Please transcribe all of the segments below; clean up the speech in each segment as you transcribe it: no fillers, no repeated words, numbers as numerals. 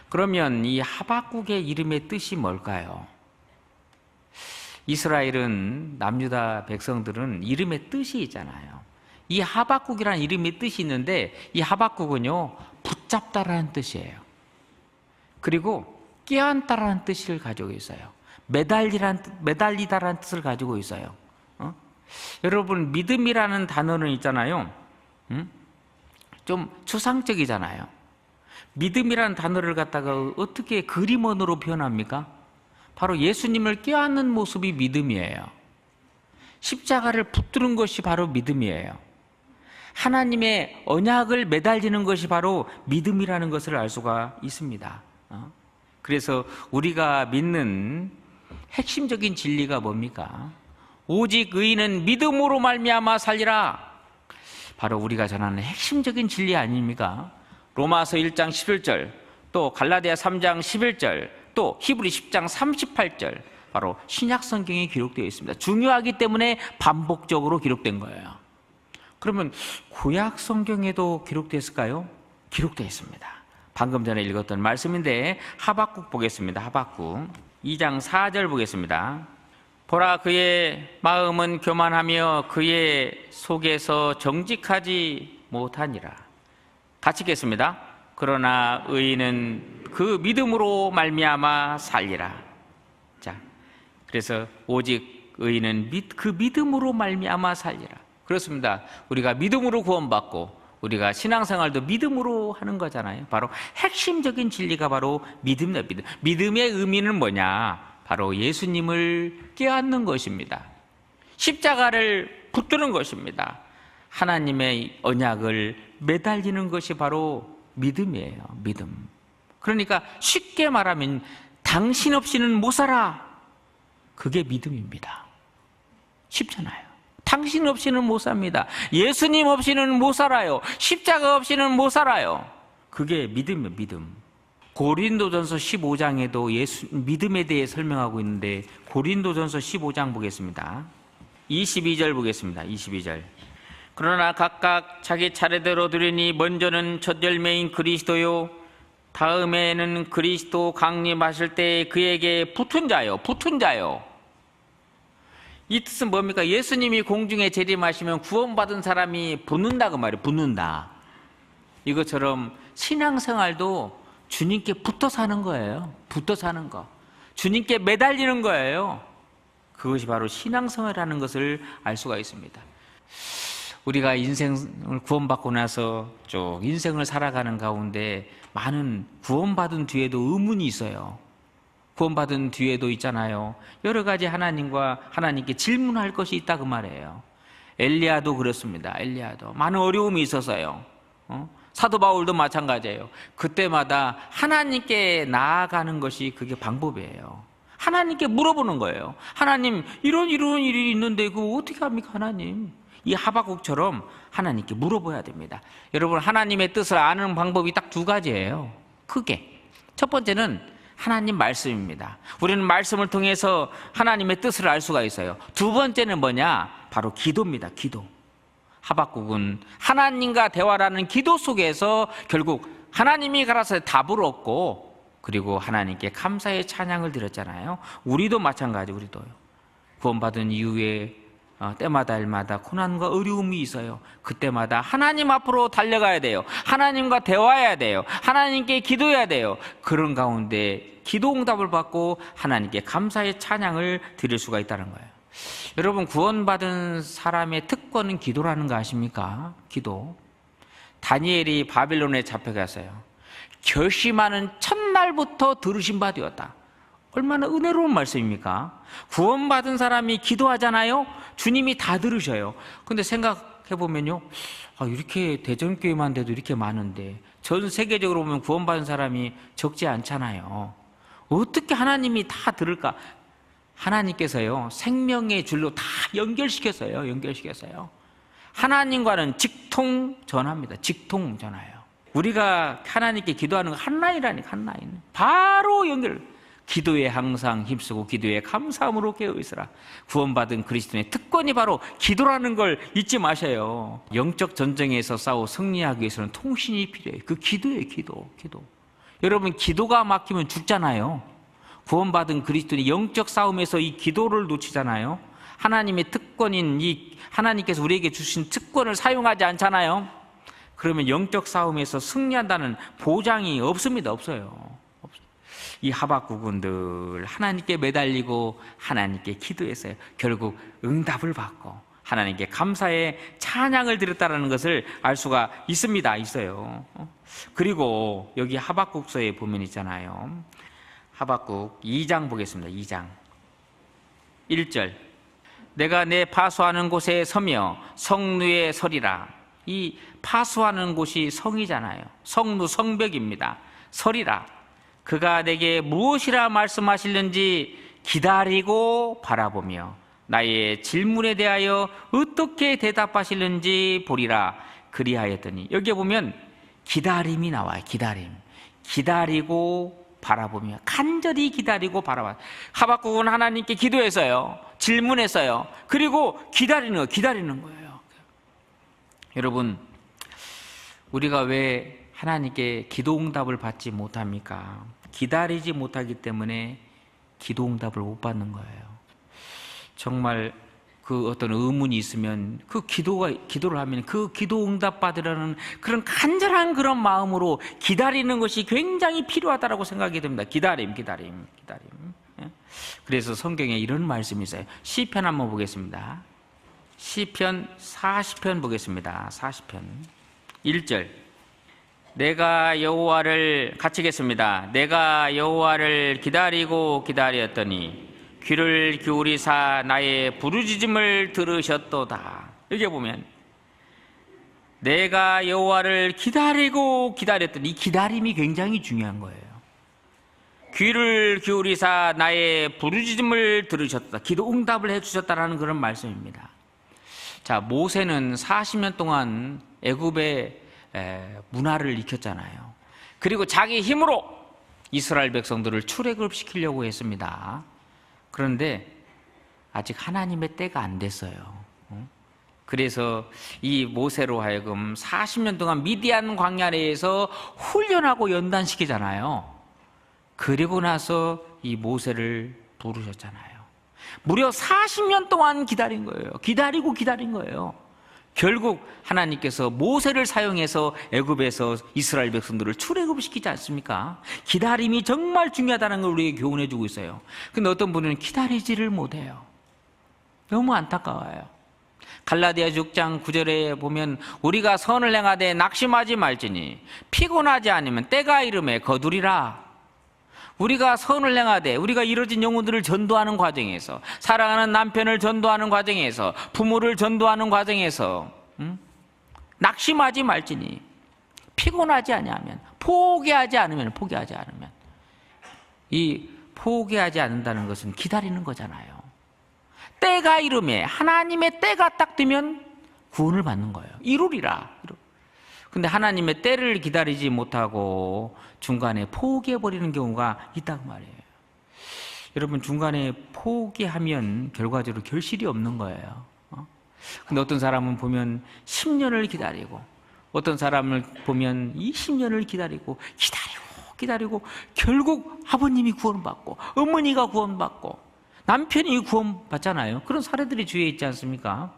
그러면 이 하박국의 이름의 뜻이 뭘까요? 이스라엘은 남유다 백성들은 이름의 뜻이 있잖아요. 이 하박국이라는 이름의 뜻이 있는데 이 하박국은요 붙잡다라는 뜻이에요. 그리고 껴안다라는 뜻을 가지고 있어요. 매달리다라는 뜻을 가지고 있어요. 여러분 믿음이라는 단어는 있잖아요. 좀 추상적이잖아요. 믿음이라는 단어를 갖다가 어떻게 그림원으로 표현합니까? 바로 예수님을 껴안는 모습이 믿음이에요. 십자가를 붙드는 것이 바로 믿음이에요. 하나님의 언약을 매달리는 것이 바로 믿음이라는 것을 알 수가 있습니다. 그래서 우리가 믿는 핵심적인 진리가 뭡니까? 오직 의인은 믿음으로 말미암아 살리라. 바로 우리가 전하는 핵심적인 진리 아닙니까? 로마서 1장 11절, 또 갈라디아 3장 11절, 또 히브리 10장 38절, 바로 신약 성경에 기록되어 있습니다. 중요하기 때문에 반복적으로 기록된 거예요. 그러면 구약 성경에도 기록됐을까요? 기록되어 있습니다. 방금 전에 읽었던 말씀인데 하박국 보겠습니다. 하박국 2장 4절 보겠습니다. 보라, 그의 마음은 교만하며 그의 속에서 정직하지 못하니라. 같이 읽겠습니다. 그러나 의인은 그 믿음으로 말미암아 살리라. 자, 그래서 오직 의인은 그 믿음으으로 말미암아 살리라. 그렇습니다. 우리가 믿음으로 구원받고 우리가 신앙생활도 믿음으로 하는 거잖아요. 바로 핵심적인 진리가 바로 믿음이다. 믿음의 의미는 뭐냐? 바로 예수님을 껴안는 것입니다. 십자가를 붙드는 것입니다. 하나님의 언약을 매달리는 것이 바로 믿음이에요. 믿음. 그러니까 쉽게 말하면 당신 없이는 못 살아. 그게 믿음입니다. 쉽잖아요. 당신 없이는 못 삽니다. 예수님 없이는 못 살아요. 십자가 없이는 못 살아요. 그게 믿음이에요. 믿음. 고린도전서 15장에도 믿음에 대해 설명하고 있는데 고린도전서 15장 보겠습니다. 22절 보겠습니다. 22절. 그러나 각각 자기 차례대로 드리니 먼저는 첫 열매인 그리스도요, 다음에는 그리스도 강림하실 때 그에게 붙은 자요. 붙은 자요. 이 뜻은 뭡니까? 예수님이 공중에 재림하시면 구원받은 사람이 붙는다 그 말이에요. 붙는다. 이것처럼 신앙생활도 주님께 붙어 사는 거예요. 붙어 사는 거. 주님께 매달리는 거예요. 그것이 바로 신앙생활이라는 것을 알 수가 있습니다. 우리가 인생을 구원받고 나서 쭉 인생을 살아가는 가운데 많은 구원받은 뒤에도 의문이 있어요. 구원받은 뒤에도 있잖아요. 여러 가지 하나님께 질문할 것이 있다 그 말이에요. 엘리야도 그렇습니다. 엘리야도 많은 어려움이 있어서요. 사도 바울도 마찬가지예요. 그때마다 하나님께 나아가는 것이 그게 방법이에요. 하나님께 물어보는 거예요. 하나님, 이런 일이 있는데 그거 어떻게 합니까, 하나님? 이 하박국처럼 하나님께 물어봐야 됩니다. 여러분, 하나님의 뜻을 아는 방법이 딱 두 가지예요. 크게. 첫 번째는 하나님 말씀입니다. 우리는 말씀을 통해서 하나님의 뜻을 알 수가 있어요. 두 번째는 뭐냐? 바로 기도입니다. 기도. 하박국은 하나님과 대화라는 기도 속에서 결국 하나님이 가라사대 답을 얻고 그리고 하나님께 감사의 찬양을 드렸잖아요. 우리도 마찬가지. 우리도요. 구원받은 이후에 때마다 일마다 고난과 어려움이 있어요. 그때마다 하나님 앞으로 달려가야 돼요. 하나님과 대화해야 돼요. 하나님께 기도해야 돼요. 그런 가운데 기도 응답을 받고 하나님께 감사의 찬양을 드릴 수가 있다는 거예요. 여러분, 구원받은 사람의 특권은 기도라는 거 아십니까? 기도. 다니엘이 바빌론에 잡혀갔어요. 결심하는 첫날부터 들으신 바 되었다. 얼마나 은혜로운 말씀입니까? 구원받은 사람이 기도하잖아요. 주님이 다 들으셔요. 근데 생각해보면요, 이렇게 대전교회만 돼도 이렇게 많은데 전 세계적으로 보면 구원받은 사람이 적지 않잖아요. 어떻게 하나님이 다 들을까? 하나님께서요, 생명의 줄로 다 연결시켰어요. 하나님과는 직통 전화입니다. 직통 전화예요. 우리가 하나님께 기도하는 거 한 라인이라니까, 한 라인. 바로 연결. 기도에 항상 힘쓰고 기도에 감사함으로 깨어있으라. 구원받은 그리스도인의 특권이 바로 기도라는 걸 잊지 마셔요. 영적 전쟁에서 싸워 승리하기 위해서는 통신이 필요해요. 그 기도예요. 기도. 여러분, 기도가 막히면 죽잖아요. 구원받은 그리스도인이 영적 싸움에서 이 기도를 놓치잖아요. 하나님의 특권인 이 하나님께서 우리에게 주신 특권을 사용하지 않잖아요. 그러면 영적 싸움에서 승리한다는 보장이 없습니다. 없어요. 이 하박국은 늘 하나님께 매달리고 하나님께 기도했어요. 결국 응답을 받고 하나님께 감사의 찬양을 드렸다는 것을 알 수가 있어요. 그리고 여기 하박국서에 보면 있잖아요. 하박국 2장 보겠습니다. 2장 1절, 내가 내 파수하는 곳에 서며 성루에 서리라. 이 파수하는 곳이 성이잖아요. 성루, 성벽입니다. 서리라. 그가 내게 무엇이라 말씀하실는지 기다리고 바라보며 나의 질문에 대하여 어떻게 대답하실는지 보리라. 그리하였더니, 여기에 보면 기다림이 나와요. 기다리고 바라보며, 간절히 기다리고 바라봐. 하박국은 하나님께 기도했어요. 질문했어요. 그리고 기다리는 거예요. 여러분, 우리가 왜 하나님께 기도 응답을 받지 못합니까? 기다리지 못하기 때문에 기도 응답을 못 받는 거예요. 정말 그 어떤 의문이 있으면 그 기도를 하면 그 기도 응답 받으려는 그런 간절한 그런 마음으로 기다리는 것이 굉장히 필요하다고 생각이 됩니다. 기다림. 그래서 성경에 이런 말씀이 있어요. 시편 한번 보겠습니다. 시편 40편 보겠습니다. 40편 1절, 내가 여호와를 같이겠습니다. 내가 여호와를 기다렸더니 귀를 기울이사 나의 부르짖음을 들으셨도다. 여기 보면 내가 여호와를 기다렸더니, 이 기다림이 굉장히 중요한 거예요. 귀를 기울이사 나의 부르짖음을 들으셨다. 기도 응답을 해주셨다라는 그런 말씀입니다. 자, 모세는 40년 동안 애굽의 문화를 익혔잖아요. 그리고 자기 힘으로 이스라엘 백성들을 출애굽시키려고 했습니다. 그런데 아직 하나님의 때가 안 됐어요. 그래서 이 모세로 하여금 40년 동안 미디안 광야 내에서 훈련하고 연단시키잖아요. 그리고 나서 이 모세를 부르셨잖아요. 무려 40년 동안 기다린 거예요. 기다린 거예요. 결국 하나님께서 모세를 사용해서 애굽에서 이스라엘 백성들을 출애굽시키지 않습니까? 기다림이 정말 중요하다는 걸 우리에게 교훈해 주고 있어요. 근데 어떤 분은 기다리지를 못해요. 너무 안타까워요. 갈라디아 6장 9절에 보면 우리가 선을 행하되 낙심하지 말지니 피곤하지 않으면 때가 이름에 거두리라. 우리가 선을 행하되, 우리가 이뤄진 영혼들을 전도하는 과정에서, 사랑하는 남편을 전도하는 과정에서, 부모를 전도하는 과정에서 낙심하지 말지니, 피곤하지 아니하면, 포기하지 않으면, 이 포기하지 않는다는 것은 기다리는 거잖아요. 때가 이름에, 하나님의 때가 딱 되면 구원을 받는 거예요. 이루리라. 근데 하나님의 때를 기다리지 못하고 중간에 포기해버리는 경우가 있다고 말이에요. 여러분, 중간에 포기하면 결과적으로 결실이 없는 거예요. 근데 어떤 사람은 보면 10년을 기다리고, 어떤 사람을 보면 20년을 기다리고 결국 아버님이 구원받고 어머니가 구원받고 남편이 구원받잖아요. 그런 사례들이 주위에 있지 않습니까?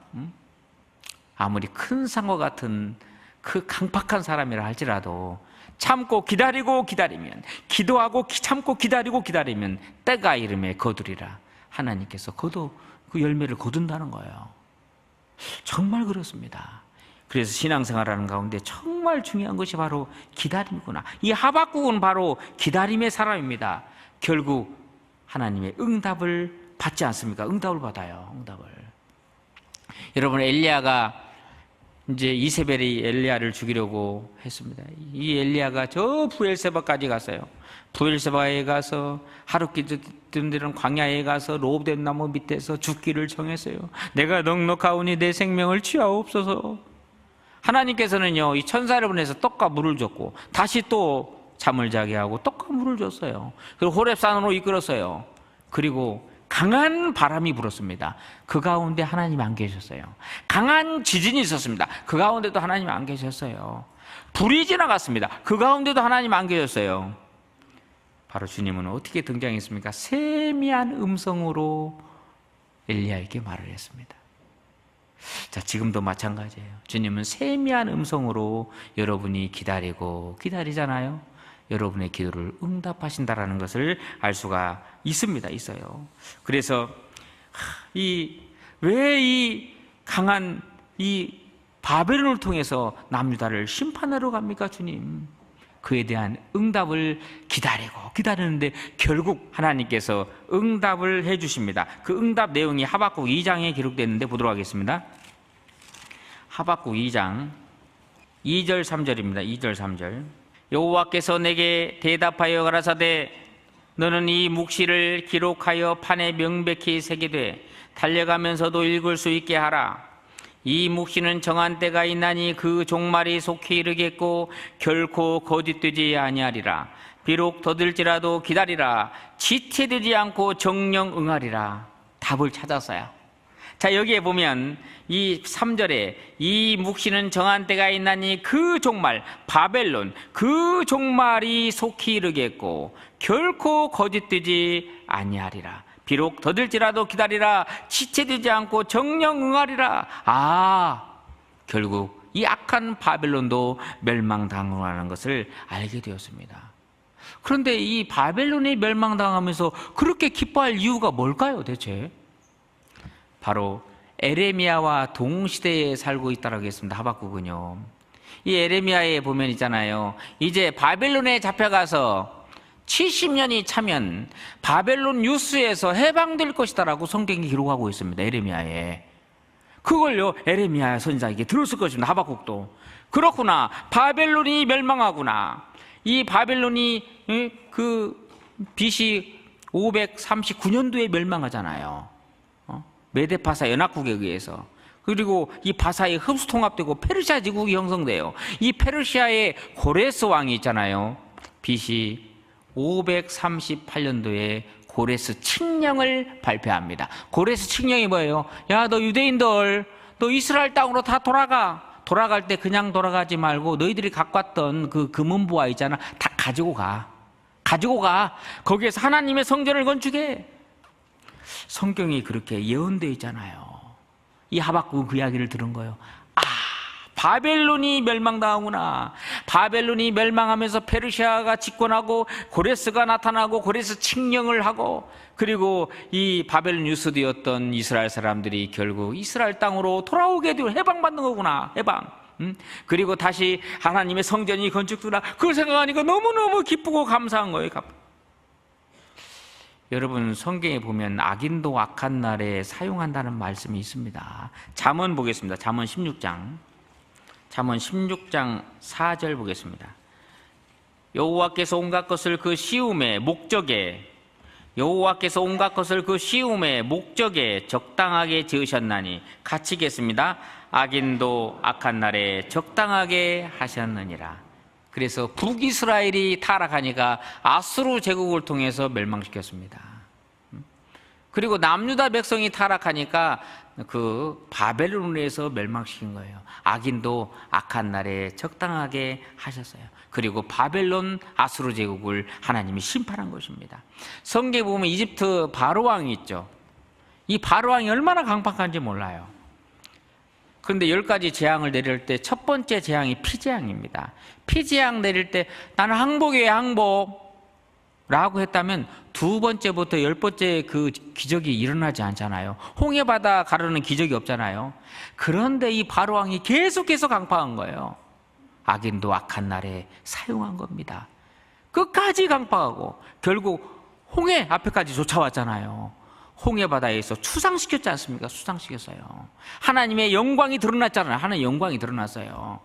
아무리 큰 산과 같은 그 강팍한 사람이라 할지라도 참고 기다리면, 기도하고 참고 기다리면 때가 이름에 거두리라. 하나님께서 그 열매를 거둔다는 거예요. 정말 그렇습니다. 그래서 신앙생활하는 가운데 정말 중요한 것이 바로 기다림이구나. 이 하박국은 바로 기다림의 사람입니다. 결국 하나님의 응답을 받지 않습니까? 응답을 받아요. 여러분, 엘리야가 이제 이세벨이 엘리야를 죽이려고 했습니다. 이 엘리야가 저 부엘세바까지 갔어요. 부엘세바에 가서 하룻길 든든한 광야에 가서 로봇 나무 밑에서 죽기를 정했어요. 내가 넉넉하오니 내 생명을 취하옵소서. 하나님께서는요, 이 천사를 보내서 떡과 물을 줬고 다시 또 잠을 자게 하고 떡과 물을 줬어요. 그리고 호렙산으로 이끌었어요. 그리고 강한 바람이 불었습니다. 그 가운데 하나님이 안 계셨어요. 강한 지진이 있었습니다. 그 가운데도 하나님이 안 계셨어요. 불이 지나갔습니다. 그 가운데도 하나님 안 계셨어요. 바로 주님은 어떻게 등장했습니까? 세미한 음성으로 엘리야에게 말을 했습니다. 자, 지금도 마찬가지예요. 주님은 세미한 음성으로 여러분이 기다리잖아요. 여러분의 기도를 응답하신다라는 것을 알 수가 있어요. 그래서 왜 이 강한 이 바벨론을 통해서 남유다를 심판하러 갑니까, 주님? 그에 대한 응답을 기다리는데 결국 하나님께서 응답을 해주십니다. 그 응답 내용이 하박국 2장에 기록되어 있는데 보도록 하겠습니다. 하박국 2장 2절 3절입니다. 2절 3절. 여호와께서 내게 대답하여 가라사대 너는 이 묵시를 기록하여 판에 명백히 새기되 달려가면서도 읽을 수 있게 하라. 이 묵시는 정한 때가 있나니 그 종말이 속히 이르겠고 결코 거짓되지 아니하리라. 비록 더딜지라도 기다리라. 지체되지 않고 정령 응하리라. 답을 찾았어요. 자, 여기에 보면 이 3절에 이 묵시는 정한 때가 있나니 그 종말, 바벨론, 그 종말이 속히 이르겠고 결코 거짓되지 아니하리라. 비록 더딜지라도 기다리라. 지체되지 않고 정령 응하리라. 결국 이 악한 바벨론도 멸망당하는 것을 알게 되었습니다. 그런데 이 바벨론이 멸망당하면서 그렇게 기뻐할 이유가 뭘까요, 대체? 바로 에레미야와 동시대에 살고 있다고 했습니다. 하박국은요. 이 에레미야에 보면 있잖아요. 이제 바벨론에 잡혀가서 70년이 차면 바벨론 뉴스에서 해방될 것이다라고 성경이 기록하고 있습니다. 에레미야에. 그걸요, 에레미야 선지자에게 들었을 것입니다. 하박국도. 그렇구나. 바벨론이 멸망하구나. 이 바벨론이 그 BC 539년도에 멸망하잖아요. 메데파사 연합국에 의해서. 그리고 이 바사에 흡수통합되고 페르시아 제국이 형성돼요. 이 페르시아의 고레스 왕이 있잖아요. BC 538년도에 고레스 칙령을 발표합니다. 고레스 칙령이 뭐예요? 야, 너 유대인들, 너 이스라엘 땅으로 다 돌아가. 돌아갈 때 그냥 돌아가지 말고 너희들이 갖고 왔던 그 금은보화 있잖아. 다 가지고 가. 거기에서 하나님의 성전을 건축해. 성경이 그렇게 예언되어 있잖아요. 이 하박국은 그 이야기를 들은 거예요. 바벨론이 멸망당하구나. 바벨론이 멸망하면서 페르시아가 집권하고 고레스가 나타나고 고레스 칙령을 하고, 그리고 이 바벨론 유스되었던 이스라엘 사람들이 결국 이스라엘 땅으로 돌아오게 되고 해방받는 거구나. 해방. 그리고 다시 하나님의 성전이 건축되라. 그걸 생각하니까 너무너무 기쁘고 감사한 거예요. 여러분, 성경에 보면 악인도 악한 날에 사용한다는 말씀이 있습니다. 잠언 보겠습니다. 잠언 16장 4절 보겠습니다. 여호와께서 온갖 것을 그 시움의 목적에 적당하게 지으셨나니, 같이 읽겠습니다. 악인도 악한 날에 적당하게 하셨느니라. 그래서 북이스라엘이 타락하니까 아수르 제국을 통해서 멸망시켰습니다. 그리고 남유다 백성이 타락하니까 그 바벨론에서 멸망시킨 거예요. 악인도 악한 날에 적당하게 하셨어요. 그리고 바벨론 아수르 제국을 하나님이 심판한 것입니다. 성경에 보면 이집트 바로왕이 있죠. 이 바로왕이 얼마나 강팍한지 몰라요. 그런데 10가지 재앙을 내릴 때 첫 번째 재앙이 피재앙입니다. 피재앙 내릴 때 나는 항복이에요, 항복 라고 했다면 두 번째부터 10번째 그 기적이 일어나지 않잖아요. 홍해바다 가르는 기적이 없잖아요. 그런데 이 바로왕이 계속해서 강파한 거예요. 악인도 악한 날에 사용한 겁니다. 끝까지 강파하고 결국 홍해 앞에까지 쫓아왔잖아요. 홍해바다에서 추상시켰지 않습니까? 추상시켰어요. 하나님의 영광이 드러났잖아요. 하나님의 영광이 드러났어요.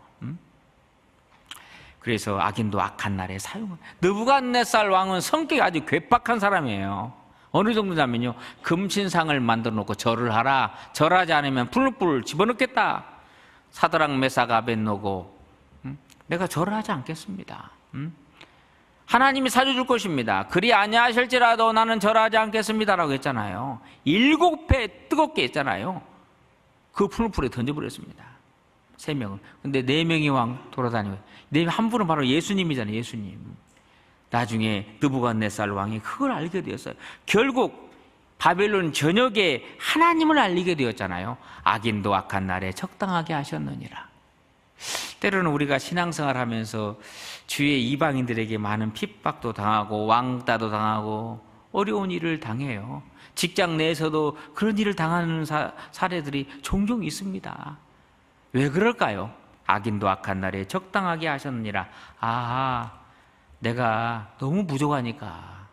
그래서 악인도 악한 날에 사용을. 느부갓네살 왕은 성격이 아주 괴팍한 사람이에요. 어느 정도냐면요, 금신상을 만들어 놓고 절을 하라. 절하지 않으면 불을 집어넣겠다. 사드락 메삭 아벳노고, 내가 절을 하지 않겠습니다. 하나님이 살려줄 것입니다. 그리 아니하실지라도 나는 절하지 않겠습니다라고 했잖아요. 7배 뜨겁게 했잖아요. 그 풀무불에 던져버렸습니다. 3명은. 근데 4명이 왕 돌아다니고, 한 분은 바로 예수님이잖아요. 예수님. 나중에 느부갓네살 왕이 그걸 알게 되었어요. 결국 바벨론 전역에 하나님을 알리게 되었잖아요. 악인도 악한 날에 적당하게 하셨느니라. 때로는 우리가 신앙생활 하면서 주위의 이방인들에게 많은 핍박도 당하고 왕따도 당하고 어려운 일을 당해요. 직장 내에서도 그런 일을 당하는 사례들이 종종 있습니다. 왜 그럴까요? 악인도 악한 날에 적당하게 하셨느니라. 아, 내가 너무 부족하니까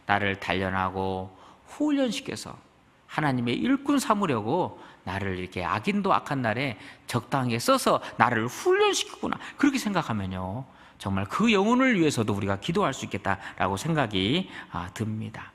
나를 단련하고 훈련시켜서 하나님의 일꾼 삼으려고 나를 이렇게 악인도 악한 날에 적당하게 써서 나를 훈련시키구나, 그렇게 생각하면요 정말 그 영혼을 위해서도 우리가 기도할 수 있겠다라고 생각이 듭니다.